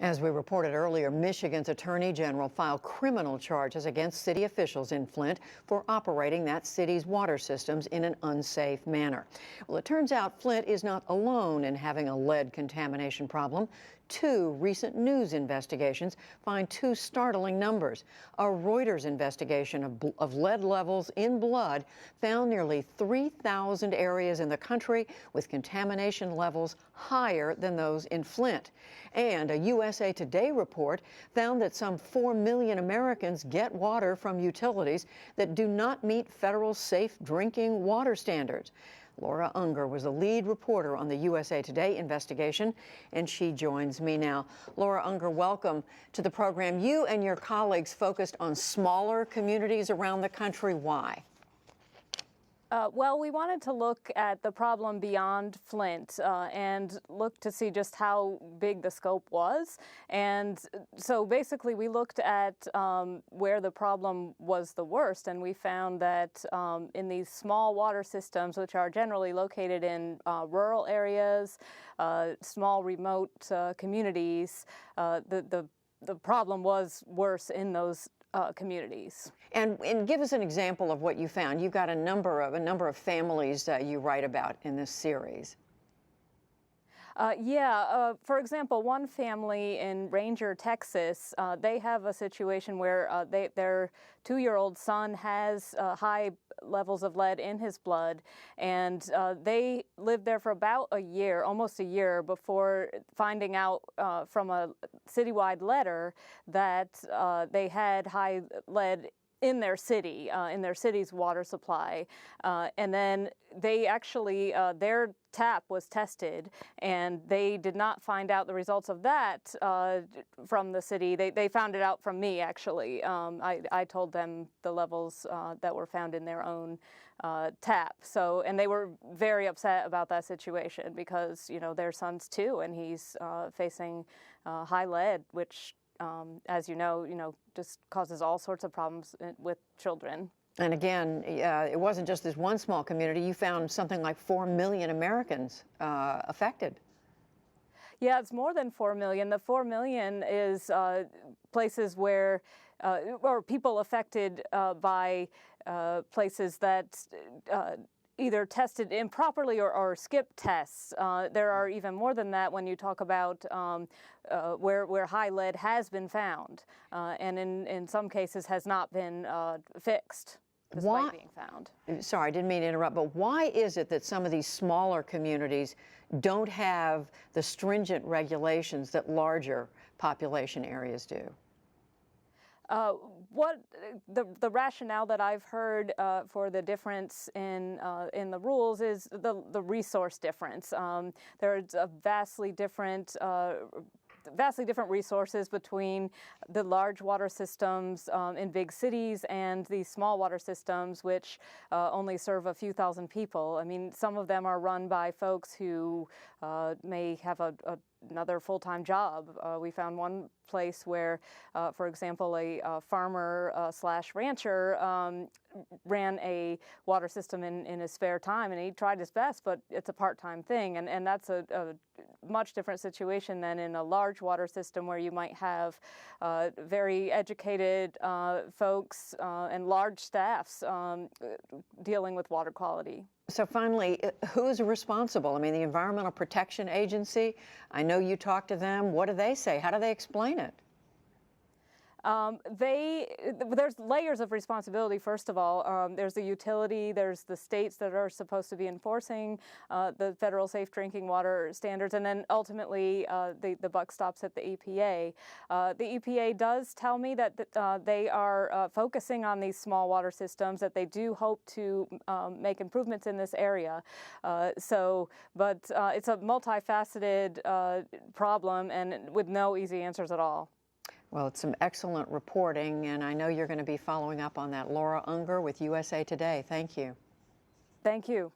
As we reported earlier, Michigan's Attorney General filed criminal charges against city officials in Flint for operating that city's water systems in an unsafe manner. Well, it turns out Flint is not alone in having a lead contamination problem. Two recent news investigations find two startling numbers. A Reuters investigation of lead levels in blood found nearly 3,000 areas in the country with contamination levels higher than those in Flint. And a USA Today report found that some 4 million Americans get water from utilities that do not meet federal safe drinking water standards. Laura Unger was the lead reporter on the USA Today investigation, and she joins me now. Laura Unger, welcome to the program. You and your colleagues focused on smaller communities around the country. Why? Well, we wanted to look at the problem beyond Flint and look to see just how big the scope was. And so basically we looked at where the problem was the worst, and we found that in these small water systems, which are generally located in rural areas, small remote communities, the problem was worse in those communities. And give us an example of what you found. You've got a number of families that you write about in this series. For example, one family in Ranger, Texas, they have a situation where their 2-year-old son has high levels of lead in his blood, and they lived there for about a year, almost a year, before finding out from a citywide letter that they had high lead in their city, in their city's water supply. And then they actually, their tap was tested, and they did not find out the results of that from the city. They found it out from me, actually. I told them the levels that were found in their own tap. So, and they were very upset about that situation because, you know, their son's 2, and he's facing high lead, which as you know, just causes all sorts of problems with children. And again, it wasn't just this one small community. You found something like 4 million Americans affected. Yeah, it's more than 4 million. The 4 million is places where, or people affected by places that either tested improperly or skipped tests. There are even more than that when you talk about where high lead has been found, and in some cases has not been fixed despite being found. Sorry, I didn't mean to interrupt, but why is it that some of these smaller communities don't have the stringent regulations that larger population areas do? What the rationale that I've heard for the difference in the rules is the resource difference. There's a vastly different resources between the large water systems in big cities and these small water systems, which only serve a few thousand people. I mean, some of them are run by folks who may have another full-time job. We found one place where, for example, a farmer slash rancher ran a water system in his spare time, and he tried his best, but it's a part-time thing, and that's a much different situation than in a large water system where you might have very educated folks and large staffs dealing with water quality. So finally, who's responsible? I mean, the Environmental Protection Agency, I know you talked to them. What do they say? How do they explain it? There's layers of responsibility, first of all. There's the utility, there's the states that are supposed to be enforcing the federal safe drinking water standards, and then ultimately the buck stops at the EPA. The EPA does tell me that they are focusing on these small water systems, that they do hope to make improvements in this area. But it's a multifaceted problem and with no easy answers at all. Well, it's some excellent reporting, and I know you're going to be following up on that. Laura Unger with USA Today. Thank you. Thank you.